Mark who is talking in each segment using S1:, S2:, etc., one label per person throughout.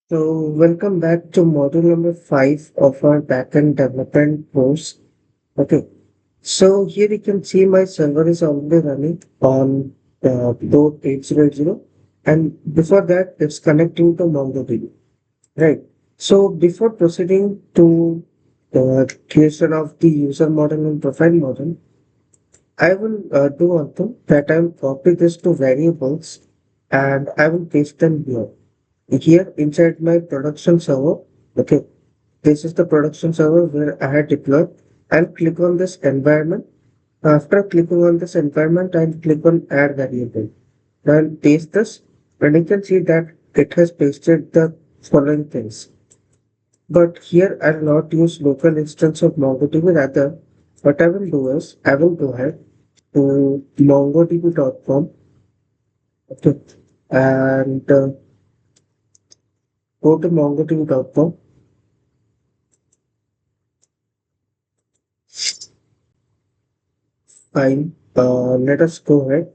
S1: So, welcome back to module number 5 of our backend development course. Okay, so here you can see my server is already running on port 800, and before that, it's connecting to MongoDB. Right. So, before proceeding to the creation of the user model and profile model, I will do one thing that I will copy this to variables and I will paste them here. Here inside my production server, okay, this is the production server where I had deployed. I'll click on this environment. After clicking on this environment, I'll click on add variable. I'll paste this and you can see that it has pasted the following things. But here I'll not use local instance of MongoDB. Rather, what I will do is I will go ahead to mongodb.com, okay, and go to mongodb.com. Fine. Let us go ahead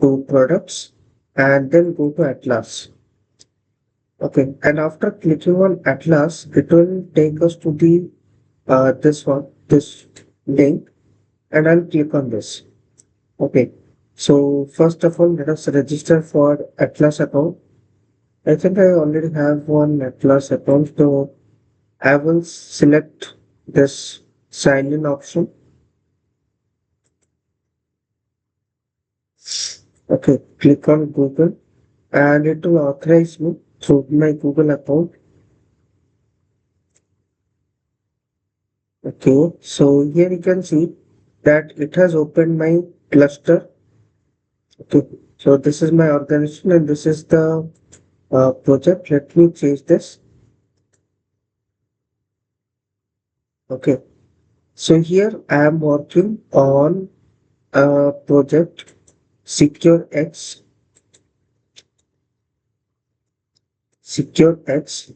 S1: to products and then go to Atlas. Okay. And after clicking on Atlas, it will take us to the this link, and I'll click on this. Okay. So first of all, let us register for Atlas account. I think I already have one Atlas account, so I will select this sign in option. Okay, click on Google and it will authorize me through my Google account. Okay, so here you can see that it has opened my cluster. Okay, so this is my organization and this is the project. Let me change this. Okay, so here I am working on a project SecureX, SecureX,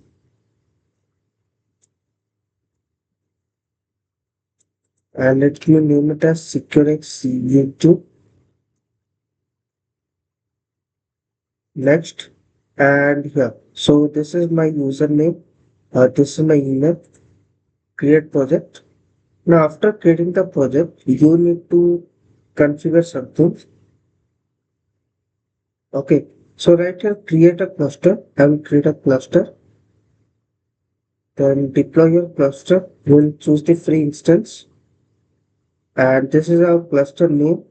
S1: and let me name it as SecureX YouTube. Next, and here. So this is my username. This is my email. Create project. Now, after creating the project, you need to configure something. Okay. So right here, create a cluster. I will create a cluster. Then deploy your cluster. We'll choose the free instance. And this is our cluster name.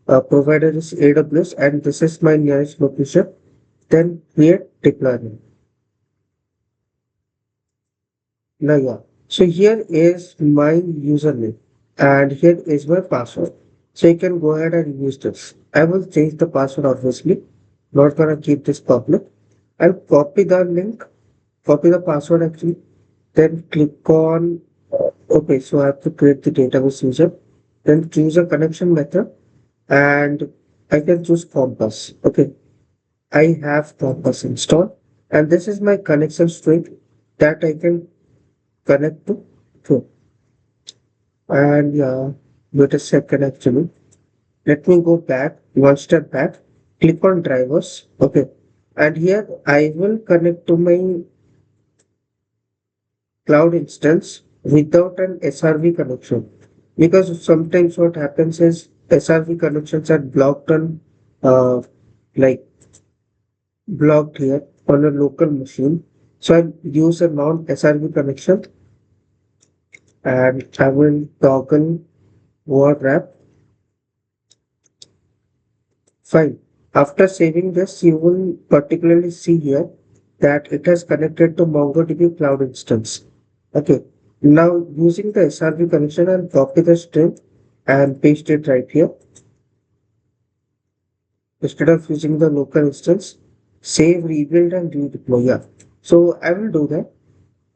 S1: Provider is AWS, and this is my nearest location. Then create deployment. Now, yeah. So here is my username and here is my password. So you can go ahead and use this. I will change the password obviously. Not gonna keep this public. I'll copy the link, copy the password actually, then click on okay, so I have to create the database user, then choose a connection method and I can choose Compass. Okay, I have Compass installed and this is my connection string that I can connect to through. And yeah, wait a second actually. Let me go back, one step back, click on drivers. Okay. And here I will connect to my cloud instance without an SRV connection. Because sometimes what happens is SRV connections are blocked on like blocked here on a local machine. So I use a non-SRV connection and I will toggle word wrap. Fine. After saving this, you will particularly see here that it has connected to MongoDB Cloud Instance. Okay. Now, using the SRV connection, I'll copy the string and paste it right here. Instead of using the local instance, save, rebuild, and redeploy. Yeah. So I will do that.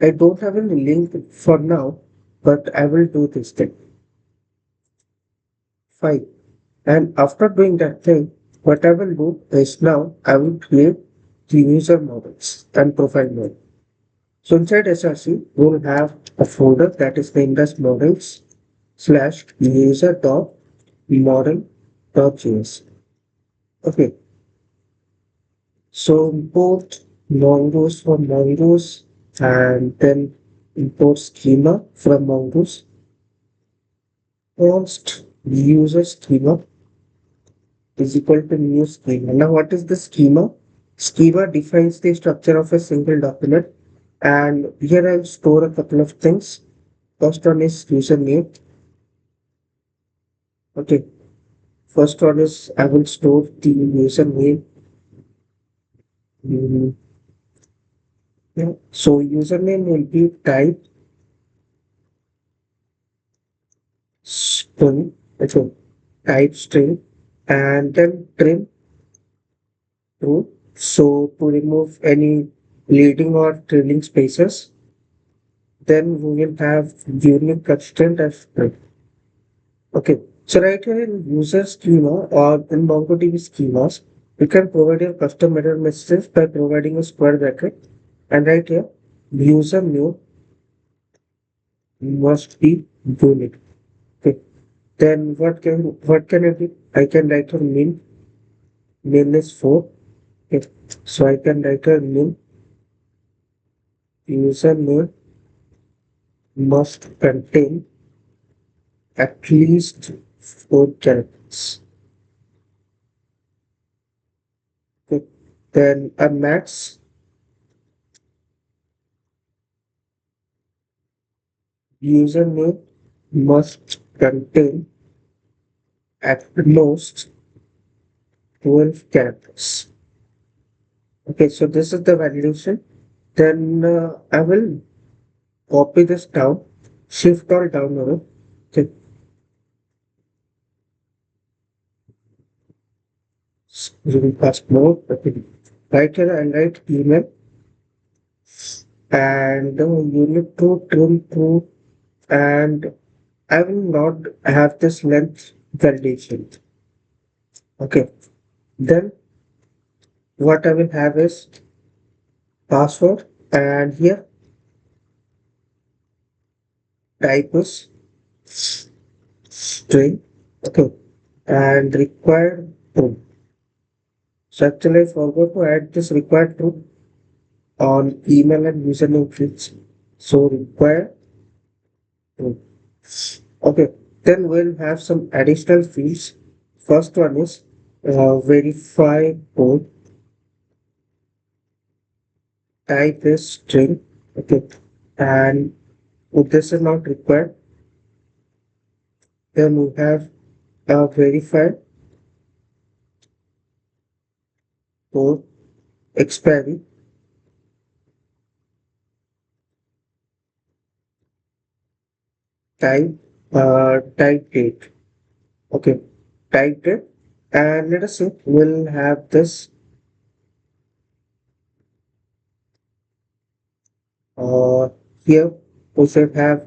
S1: I don't have any link for now, but I will do this thing. Fine. And after doing that thing, what I will do is now I will create the user models and profile model. So inside SRC, we'll have a folder that is named as models slash user dot model dot js. Okay. So import mongoose from mongoose, and then import schema from mongoose. Const user schema is equal to new schema. Now, what is the schema? Schema defines the structure of a single document, and here I'll store a couple of things. First one is username. Okay, first one is I will store the username. Mm, yeah. So username will be type string. Okay, type string, and then trim true. So to remove any leading or trailing spaces, then we will have unique constraint as well. Okay. So right here in user schema or in MongoDB schemas, you can provide your custom error messages by providing a square bracket. And right here, user new must be unique. Okay. Then what can I do? I can write a min is 4. Okay. So I can write a min username must contain at least 4 characters. Okay. Then a max username must contain at most 12 characters. Okay, so this is the validation. Then I will copy this down, shift or down arrow. Okay, you will pass more. Okay. Right here, I write email and you need to trim through, and I will not have this length validation. Okay, then what I will have is password, and here type is string. Okay, and required true. So actually I forgot to add this required true on email and username fields. So required true. Okay, then we'll have some additional fields. First one is verify code, type is string. Okay, and if this is not required, then we have verify code expiry, type type date. Okay, type date, and let us see, we'll have this uh, here. We should have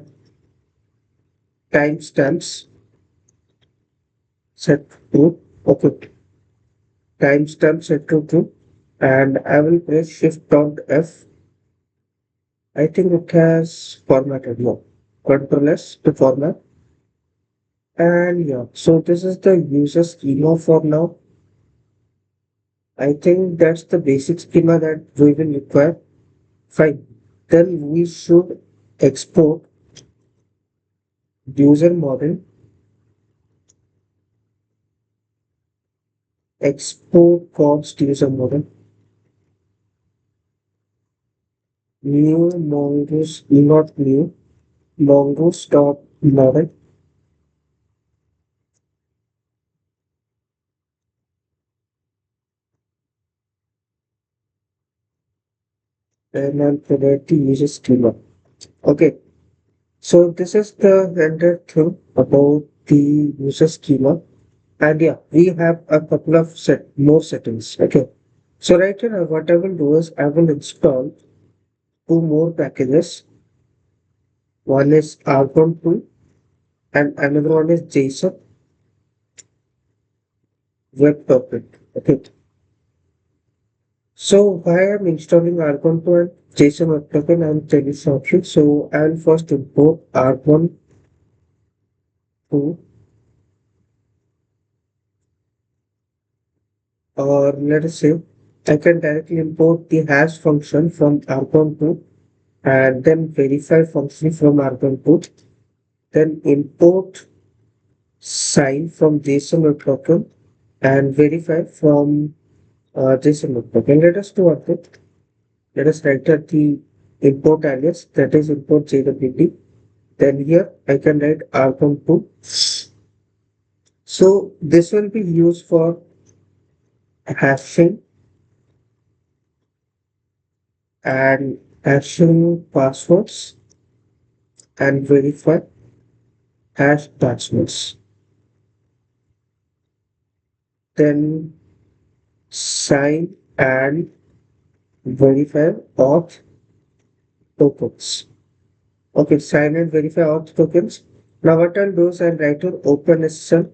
S1: timestamps set to okay, timestamp set to true, and I will press shift alt F. I think it has formatted now. Control S to format, and yeah, so this is the user schema for now. I think that's the basic schema that we will require. Fine. Then we should export user model, export const user model, new mongoose, not new, mongoose dot model, and I'll provide the user schema. Okay, so this is the rendered thing about the user schema. And yeah, we have a couple of more settings. Okay, so right here, what I will do is I will install two more packages. One is Argon2 and another one is JSON web topic. Okay, so why I'm installing Argon2 and JSON web token, I'm telling something. So I'll first import Argon2, or let us say I can directly import the hash function from argon2 and then verify function from argon2, then import sign from JSON web token and verify from JSON web token. Let us do one thing. Let us write out the import alias, that is import JWT. Then here I can write argon2. So this will be used for hashing and hashing passwords and verify hash passwords. Then sign and verify auth tokens. Okay, sign and verify auth tokens. Now what I'll do is I'll write an OpenSSL.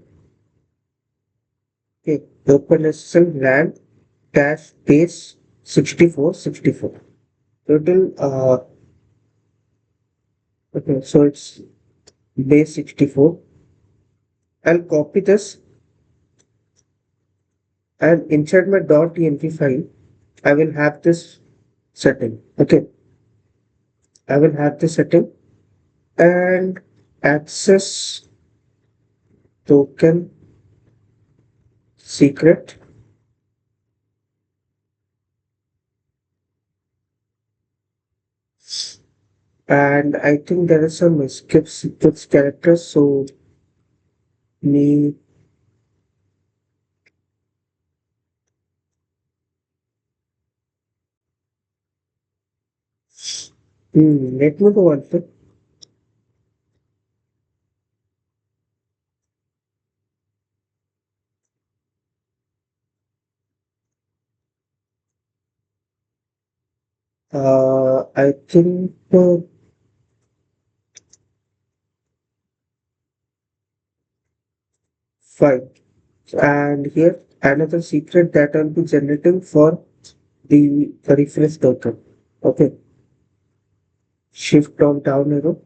S1: Okay, OpenSSL LAN dash base 6464. Total okay, so it's base 64. I'll copy this and inside my .env file, I will have this setting. Okay, I will have this setting and access token secret. And I think there is some escape secrets characters. So me, let me do one thing. I think fine. And here another secret that I'll be generating for the refresh token. Okay, shift on down arrow.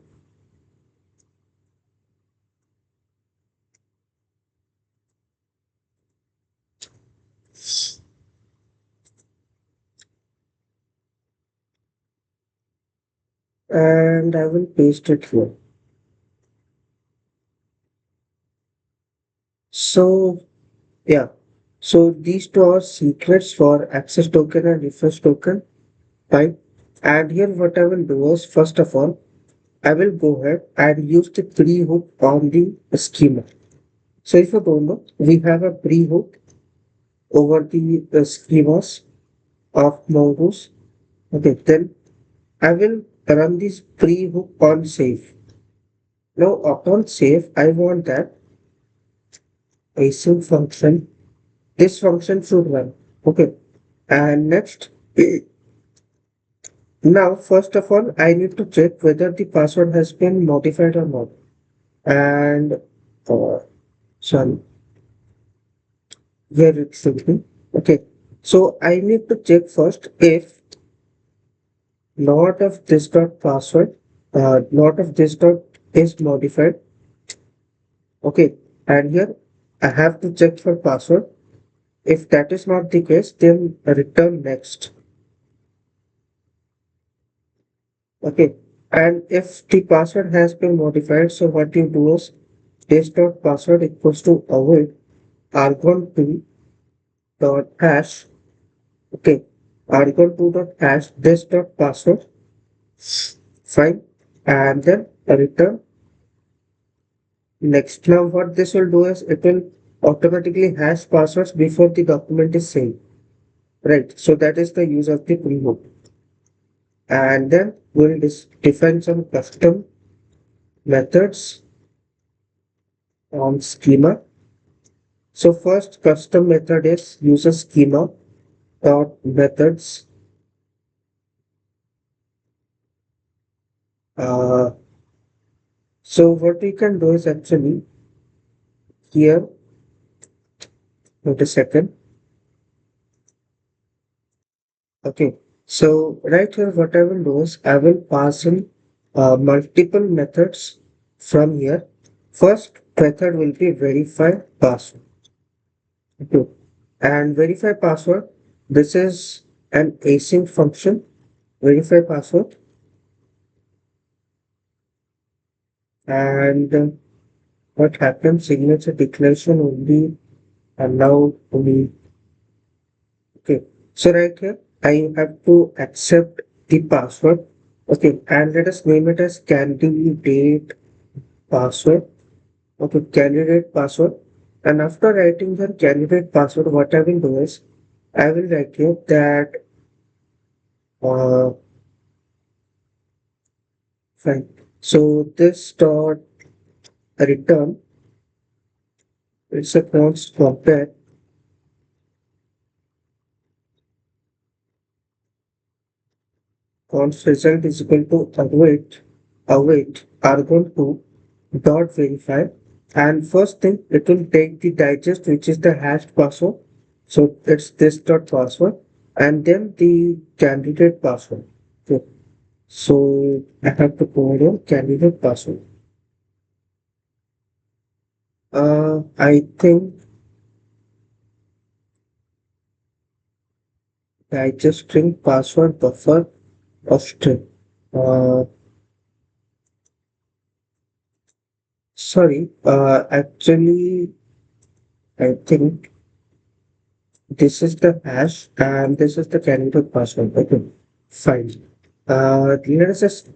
S1: And I will paste it here. So yeah, so these two are secrets for access token and refresh token. Fine. And here what I will do is first of all, I will go ahead and use the pre-hook on the schema. So if you don't know, we have a pre-hook over the schemas of Mongoose. Okay, then I will run this pre-hook on save. Now upon save, I want that async function. This function should run. Okay, and next, now first of all, I need to check whether the password has been modified or not. And sorry, where it should be. Okay, so I need to check first if lot of this dot password, lot of this dot is modified. Okay, and here I have to check for password. If that is not the case, then return next. Okay, and if the password has been modified, so what you do is this dot password equals to avoid argon2 dot hash. Okay, argon2 dot hash this dot password. Fine, and then return next. Now what this will do is it will automatically hash passwords before the document is saved. Right. So that is the use of the pre-hook. And then we'll define some custom methods on schema. So first custom method is user schema dot methods. Uh, so what we can do is actually here, wait a second. Okay, so right here, what I will do is I will pass in multiple methods from here. First method will be verify password. Okay, and verify password. this is an async function, verify password, and what happens, signature declaration only allowed only. Okay, so right here, I have to accept the password. Okay, and let us name it as candidate password. Okay, candidate password. And after writing the candidate password, what I will do is I will write here that uh, fine. So this dot return, it's a const compare const result is equal to await argon 2 dot verify, and first thing it will take the digest which is the hashed password, so it's this dot password, and then the candidate password. Okay. So I have to provide a candidate password. I think digest string password buffer of string. uh, Sorry, actually I think this is the hash and this is the candidate password. Okay, fine. Let us just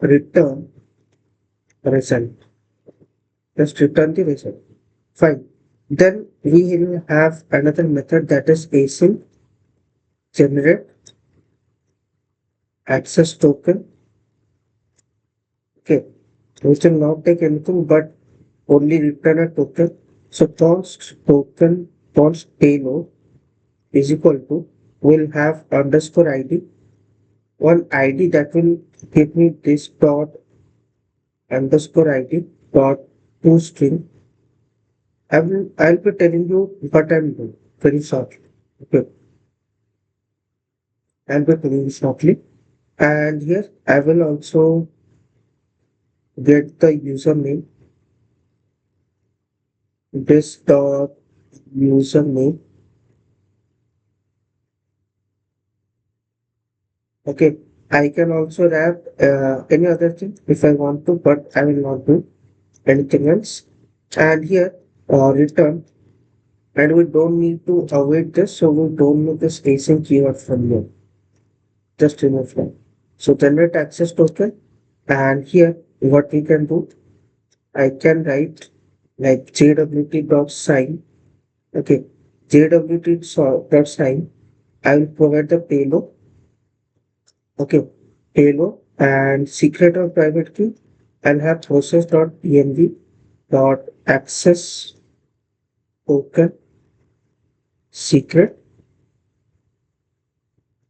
S1: return result. Just return the result. Fine. Then we will have another method that is async generate access token. Okay, which will not take anything but only return a token. So const token const payload is equal to will have underscore ID, one ID that will give me this dot underscore ID dot to string. I'll be telling you what I'm doing very shortly. Okay, I'll be telling you shortly. And here I will also get the username, this dot username. Okay, I can also wrap any other thing if I want to, but I will not do anything else. And here return, and we don't need to await this, so we don't need this async keyword from here. Just remove that. So generate access token, and here what we can do, I can write like jwt dot sign. Okay, dot sign. I will provide the payload. Okay, payload and secret or private key, and have process.pnv dot access token secret,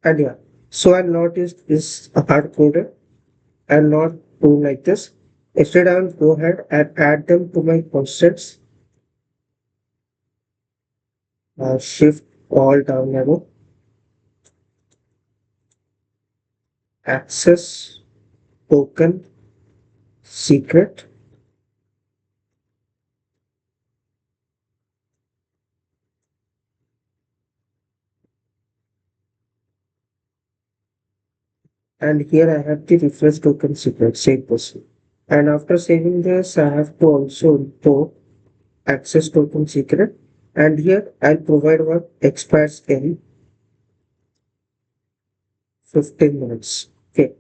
S1: and yeah. So I'll not use this hard coded. I'll not do like this. Instead, I will go ahead and add them to my constants. Shift all down arrow, access token secret, and here I have the refresh token secret, save this. And after saving this, I have to also import access token secret. And here I'll provide what expires in 15 minutes. Okay.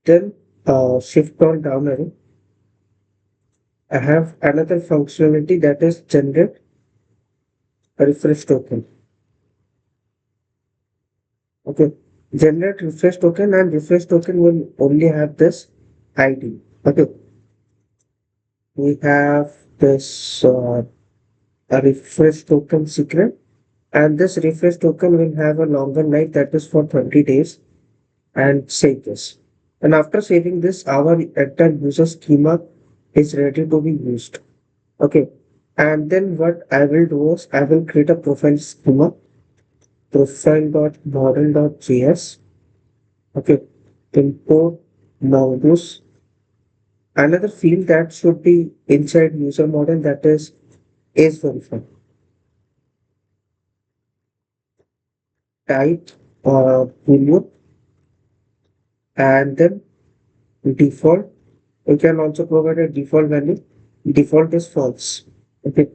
S1: Then shift on down arrow. I have another functionality that is generate a refresh token. Okay. Generate refresh token, and refresh token will only have this ID. Okay. We have this a refresh token secret, and this refresh token will have a longer life that is for 20 days, and save this. And after saving this, our entire user schema is ready to be used. Okay. And then what I will do is I will create a profile schema, profile.model.js. Okay. Import modules. Another field that should be inside user model, that is verified. type boolean, and then default. You can also provide a default value. Default is false. Okay,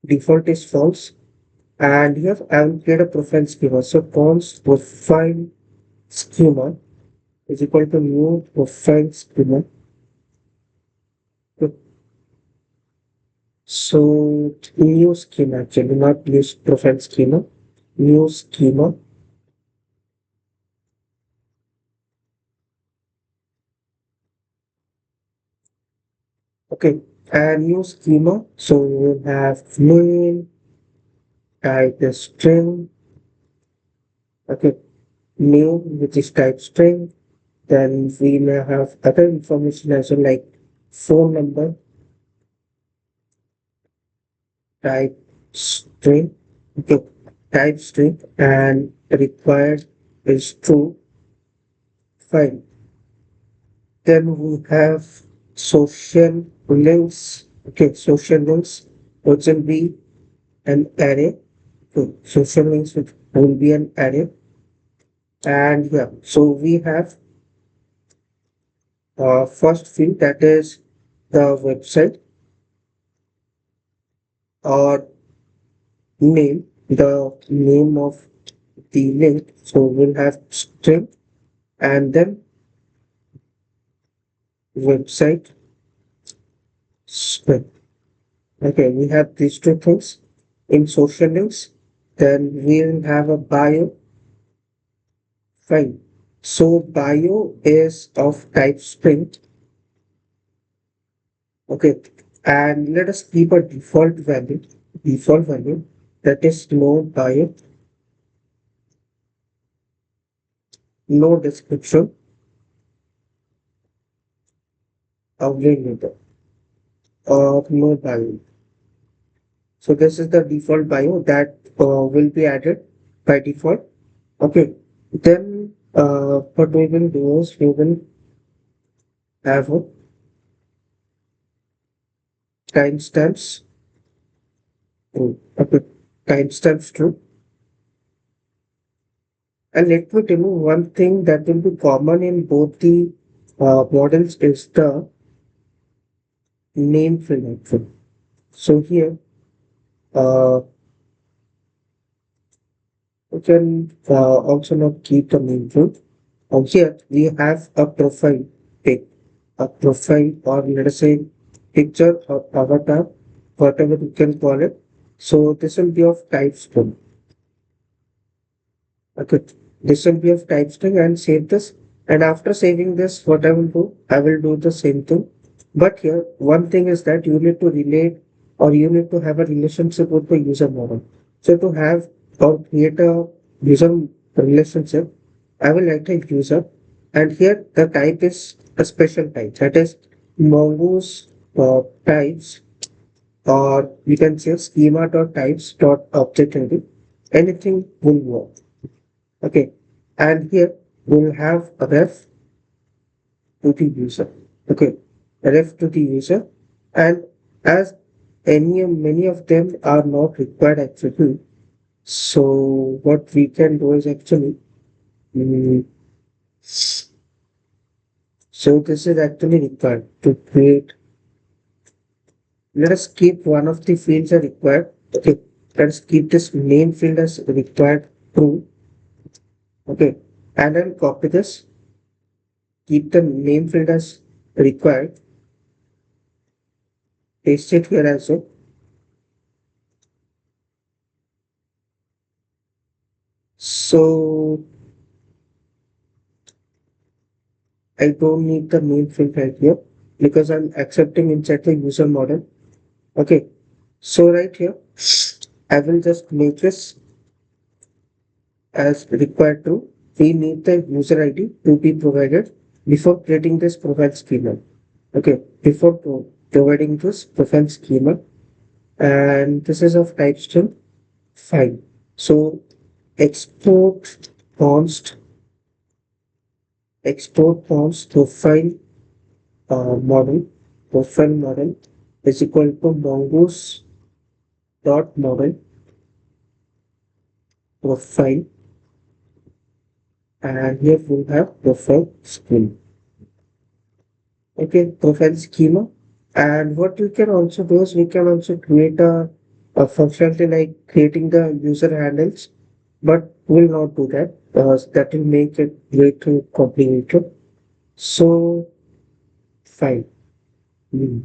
S1: default is false. And here I will create a profile schema. So const profile schema is equal to new profile schema. Okay. So new schema actually, not new profile schema, new schema. Okay, and new schema. So we'll have name, type the string. Okay, name which is type string. Then we may have other information as well like phone number, type string. Okay, type string and required is true. Fine. Then we have social links. Okay, social links, which will be an array. Okay, social links which will be an array. And yeah, so we have first field that is the website or name, the name of the link. So we'll have string and then website string. Okay, we have these two things in social links. Then we'll have a bio. Fine. So bio is of type string. Okay. And let us keep a default value that is no bio, no description, available, or no bio. So this is the default bio that will be added by default. Okay. Then what we will do is we will have a timestamps. Okay. Timestamps true. And let me tell you one thing that will be common in both the models is the name field actually. So here uh, you can also not keep the name field. Here we have a profile pic, a profile or let us say picture or avatar, whatever you can call it. So this will be of type string. Okay, this will be of type string and save this. And after saving this, what I will do the same thing. But here, one thing is that you need to relate or you need to have a relationship with the user model. So to have or create a user relationship, I will write a user. And here the type is a special type. That is mongoose types or we can say schema dot types dot object ID. Anything will work. Okay, and here we'll have a ref to the user. Okay, a ref to the user, and as many of them are not required actually. So what we can do is actually, mm, so this is actually required to create. Let us keep one of the fields are required. Okay, let's keep this main field as required true. Okay, and then copy this. Keep the name field as required. Paste it here also. So I don't need the name field right here because I'm accepting inside the user model. Okay. So right here, I will just make this as required to. We need the user ID to be provided before creating this profile schema. Okay. Before providing this profile schema, and this is of type string. Fine. So export const profile model, profile model is equal to mongoose dot model profile, and here we have profile schema. Okay, profile schema. And what we can also do is we can also create a functionality like creating the user handles, but we'll not do that. That will make it way too complicated. So, fine. Hmm.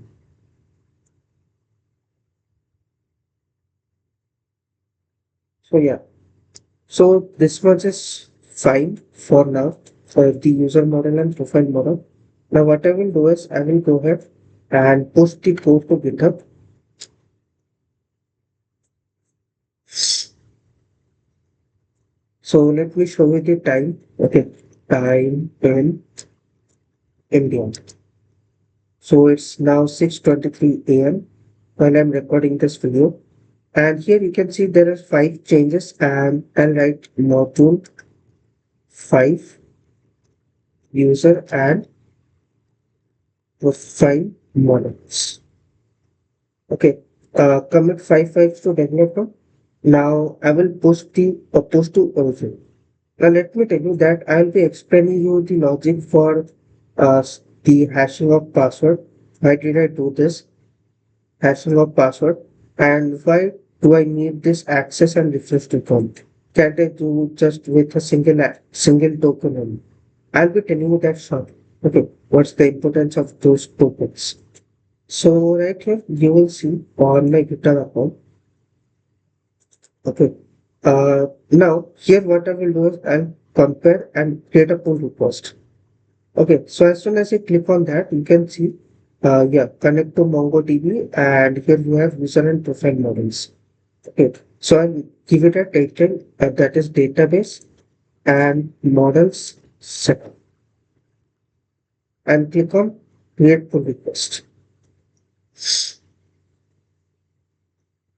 S1: So yeah, so this much is fine for now for the user model and profile model. Now what I will do is I will go ahead and post the code to GitHub. So let me show you the time. Okay, time in India. So it's now 6:23 a.m. while I'm recording this video. And here you can see there are five changes and I'll write module 5 user and profile models. Okay, commit 5 files to developer. Now I will post to origin. Now let me tell you that I'll be explaining you the logic for the hashing of password. Why did I do this hashing of password? And why do I need this access and refresh to count? Can't I do just with a single token only? I'll be telling you that short. Okay, what's the importance of those tokens? So right here you will see on my GitHub account. Okay. Now here what I will do is I'll compare and create a pull request. Okay. So as soon as you click on that, you can see, yeah, connect to MongoDB, and here you have user and profile models. Okay. So I'll give it a title that is database and models setup, and click on create pull request.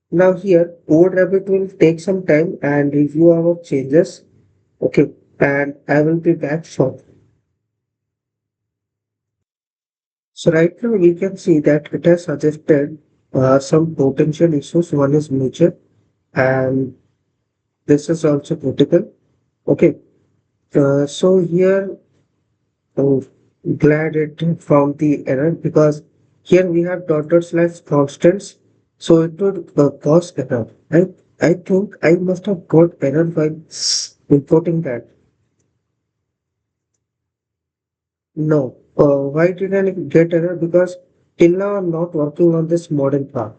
S1: Now here, Rabbit will take some time and review our changes. Okay, and I will be back shortly. So right now we can see that it has suggested some potential issues. One is major, and this is also critical. Okay, so here, oh, glad it found the error because here we have dotted slash constants, so it would cause error. I think I must have got error while importing that. No. Why did I get error? Because till now I'm not working on this model part.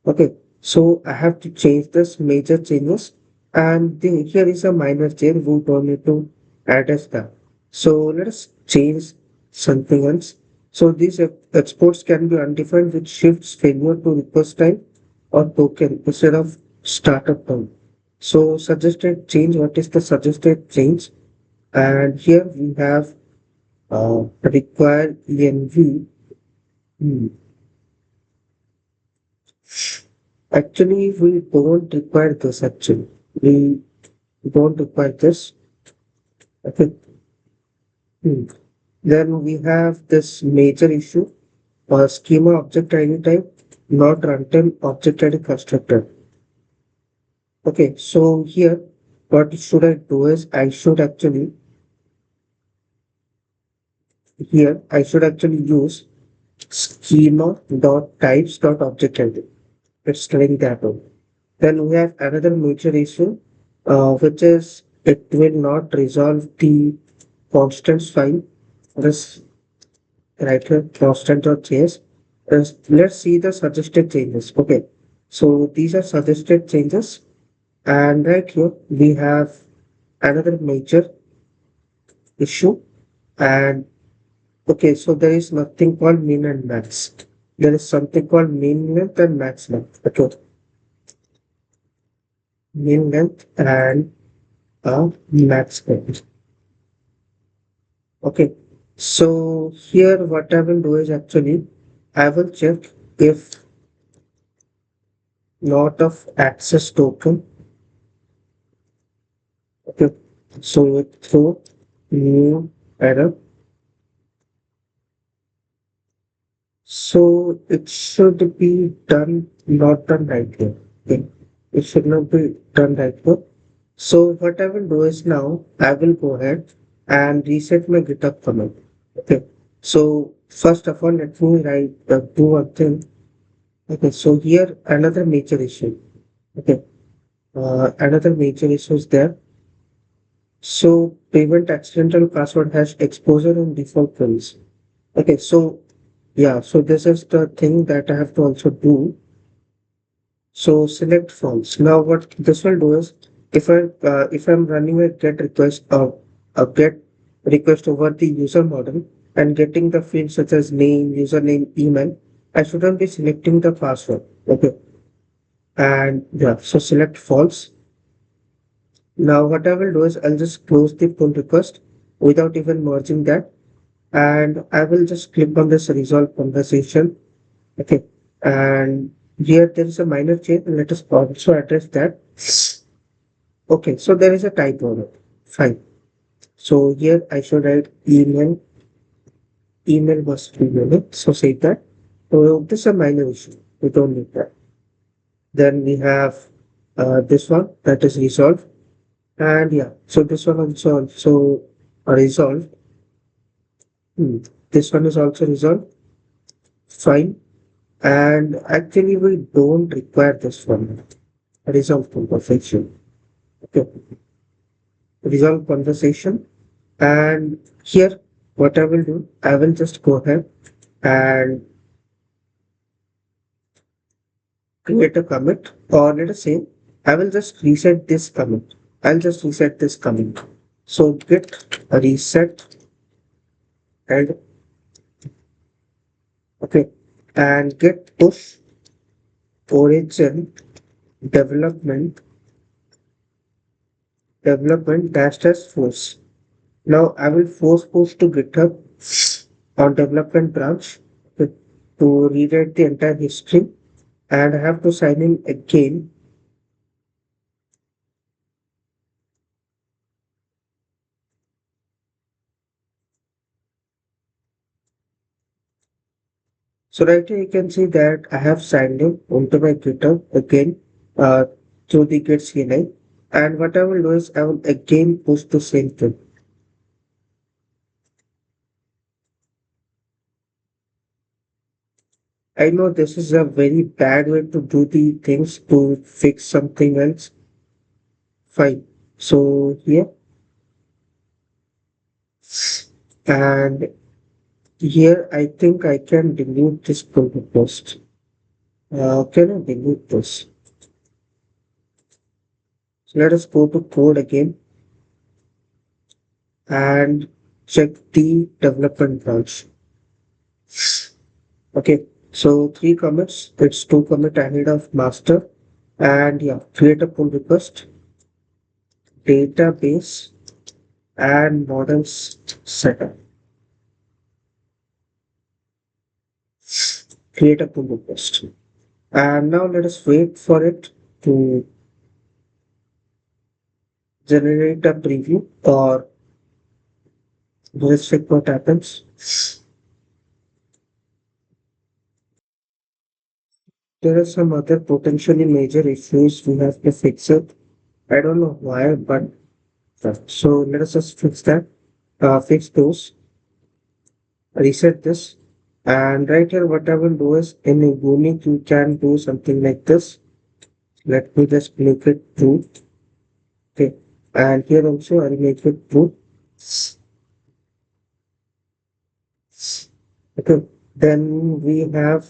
S1: Okay. So I have to change this major changes, and here is a minor change we don't need to add as that. So let us change something else. So these exports can be undefined, which shifts failure to request time or token instead of startup time. So suggested change. What is the suggested change? And here we have require env. Hmm. Actually, we don't require this actually. We don't require this. Okay. Hmm. Then we have this major issue, schema object ID type, not runtime object ID constructor. Okay, so here, what should I do is I should actually use schema dot types dot object ID. It's telling that one. Then we have another major issue, which is it will not resolve the constants file. This right here, constant.js. Let's see the suggested changes. Okay, so these are suggested changes, and right here we have another major issue. And okay, so there is nothing called min and max. There is something called min length and max length. Okay, min length and max length. Okay, so here what I will do is actually I will check if not of access token. Okay, so it throw new error. So it should be done not done right here. Okay, it should not be done right here. So what I will do is now I will go ahead and reset my GitHub commit. Okay. So first of all, let me write do one thing. Okay. So here another major issue. Okay. Another major issue is there. So prevent accidental password hash exposure in default fields. Okay. So yeah. So this is the thing that I have to also do. So select false. Now what this will do is if I'm running a get request over the user model and getting the fields such as name, username, email, I shouldn't be selecting the password. Okay. And yeah, so select false. Now what I will do is I'll just close the pull request without even merging that. And I will just click on this resolve conversation. Okay. And here there is a minor change. Let us also address that. Okay, so there is a typo on it. Fine. So here I should write email. Email must be unit. So save that. So this is a minor issue. We don't need that. Then we have this one that is resolved. And yeah, so this one also resolved. Hmm. This one is also resolved. Fine. And actually we don't require this one. Resolve conversation. Okay. Resolve conversation. And here, what I will do, I will just go ahead and create a commit, or let us say, I will just reset this commit. I'll just reset this commit. So git reset and okay, and git push origin development dash dash force. Now I will force push to GitHub on development branch to, to rewrite the entire history, and I have to sign in again. So right here you can see that I have signed in onto my GitHub again uh, through the Git CLI. And what I will do is I will again push the same thing. I know this is a very bad way to do the things to fix something else. Fine. So here and here I think I can delete this pull request. Can I delete this? So let us go to code again and check the development branch. Okay, so three commits. It's two commit ahead of master, and yeah, create a pull request, database, and models setup. Create a pull request, and now let us wait for it to generate a preview, or let's check what happens. There are some other potentially major issues we have to fix it. I don't know why, but so let us just fix that. Fix those. Reset this, and right here what I will do is in a unit you can do something like this. Let me just make it true. Okay, and here also I'll make it true. Okay, then we have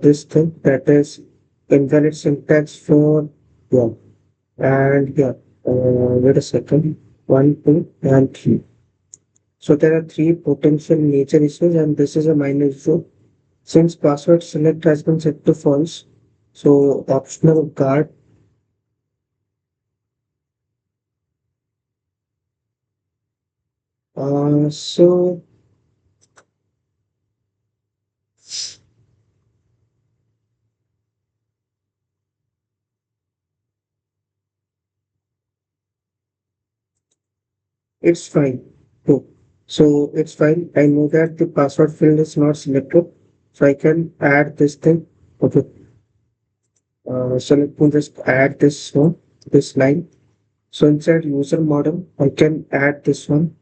S1: this thing that is invalid syntax for yeah, and yeah, wait a second, 1 2 and 3. So there are three potential major issues, and this is a minor issue. Since password select has been set to false, so optional guard. So it's fine. Oh, so it's fine. I know that the password field is not selected, so I can add this thing. Okay. So let me just add this one, this line. So inside user model, I can add this one,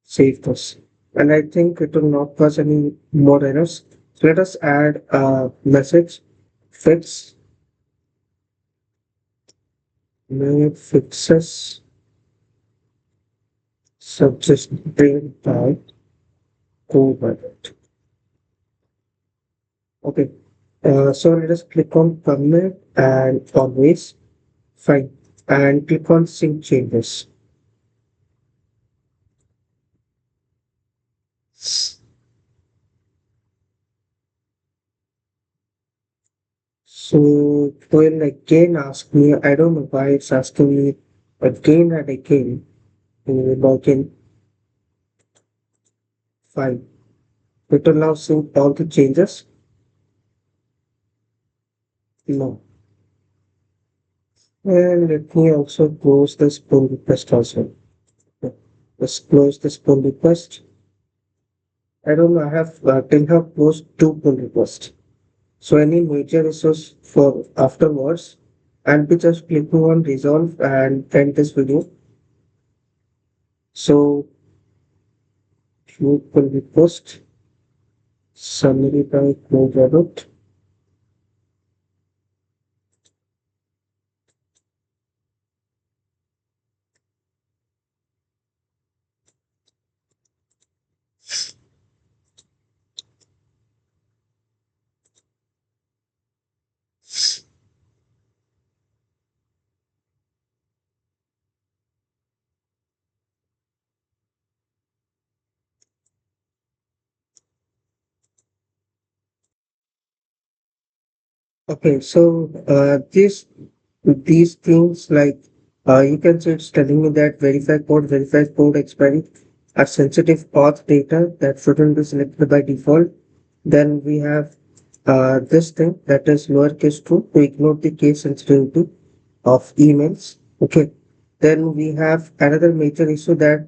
S1: save this. And I think it will not cause any more errors. So let us add a message fix may fixes suggested by code. Okay. So let us click on commit and always fine and click on sync changes. So it will again ask me, I don't know why it's asking me again and again to log in. Fine. It will now sync all the changes. No. And let me also close this pull request also. Okay. Let's close this pull request. I don't know, I have till have closed two pull requests. So any major issues for afterwards, I'll be just clicking on resolve and end this video. So you will request summary by code Robert. Okay, so these things like you can say it's telling me that verify code expiry are sensitive path data that shouldn't be selected by default. Then we have this thing that is lowercase 2 to ignore the case sensitivity of emails. Okay. Then we have another major issue that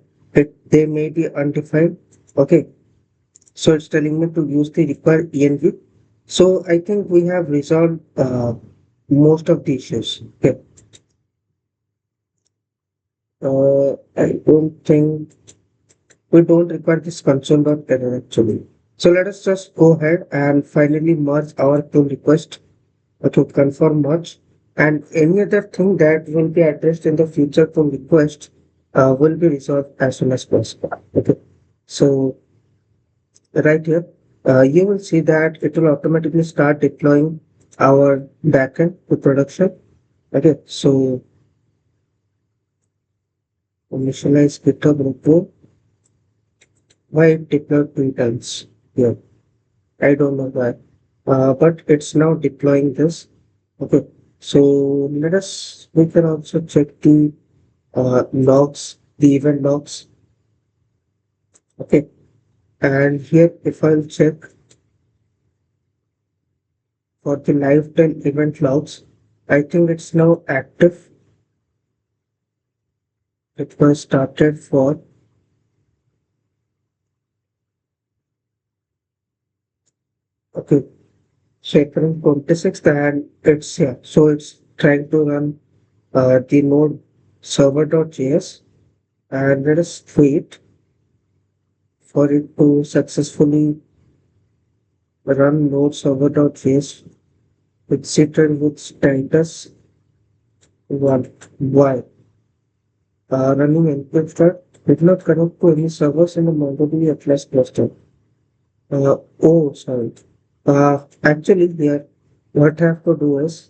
S1: they may be undefined. Okay. So it's telling me to use the required env. So I think we have resolved most of the issues. Okay. I don't think we don't require this console.error actually. So let us just go ahead and finally merge our pull request to confirm merge, and any other thing that will be addressed in the future pull request will be resolved as soon as possible. Okay. So right here, you will see that it will automatically start deploying our backend to production. Okay. So initialize GitHub Repo. Why it deployed two times here? I don't know why. But it's now deploying this. Okay. So we can also check the logs, the event logs. Okay. And here, if I'll check for the lifetime event logs, I think it's now active. It was started for, okay, so April 26th, and it's, yeah, so it's trying to run the node server.js, and let us wait for it to successfully run node server.js with Citrus with status 1. Why? Running encrypted did not connect to any servers in the MongoDB Atlas cluster. Oh, sorry. Actually, here, what I have to do is,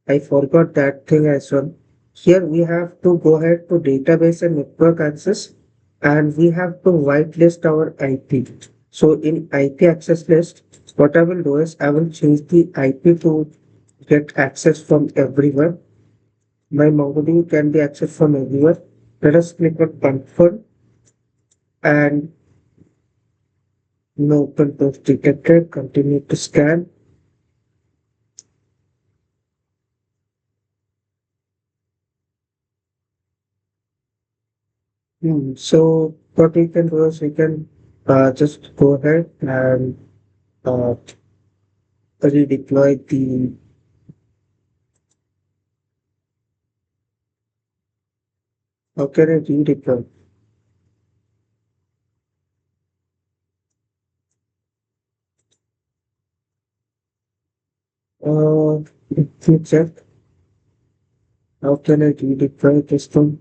S1: I forgot that thing as well. Here we have to go ahead to database and network access, and we have to whitelist our IP. So in IP access list, what I will do is I will change the IP to get access from everyone. My MongoDB can be accessed from everywhere. Let us click on confirm and no open post detected. Continue to scan. So what we can do is we can just go ahead and uh, redeploy the, how can I redeploy? Let me check. How can I redeploy this one?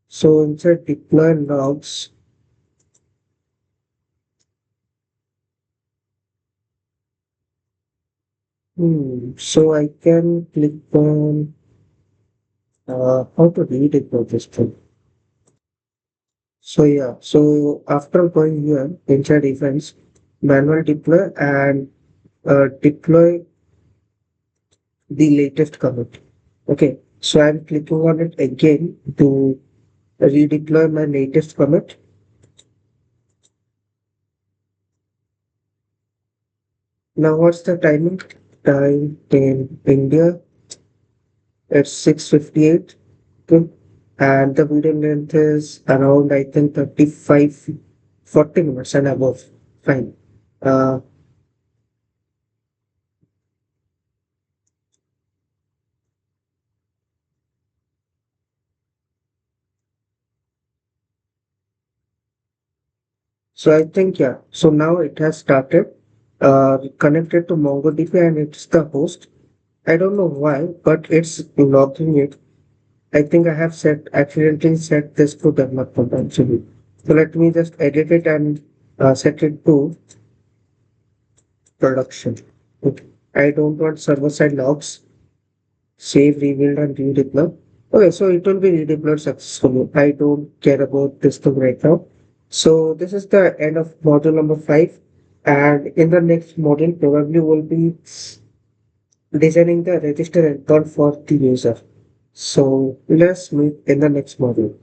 S1: So inside deploy logs, so I can click on how to redeploy this one. So yeah, so after going here inside events, manual deploy and deploy the latest commit. Okay, so I'm clicking on it again to redeploy my latest commit. Now what's the timing? Time in India, it's 6:58. Okay. And the video length is around, I think, 35, 40 minutes and above. Fine. Uh, so I think, yeah. So now it has started, connected to MongoDB and it's the host. I don't know why, but it's logging it. I think I have accidentally set this to development actually. So let me just edit it and set it to production. Okay. I don't want server-side logs. Save, rebuild, and redeploy. Okay, so it will be redeployed successfully. I don't care about this thing right now. So this is the end of module number 5. And in the next module, probably we'll be designing the register account for the user. So let's meet in the next module.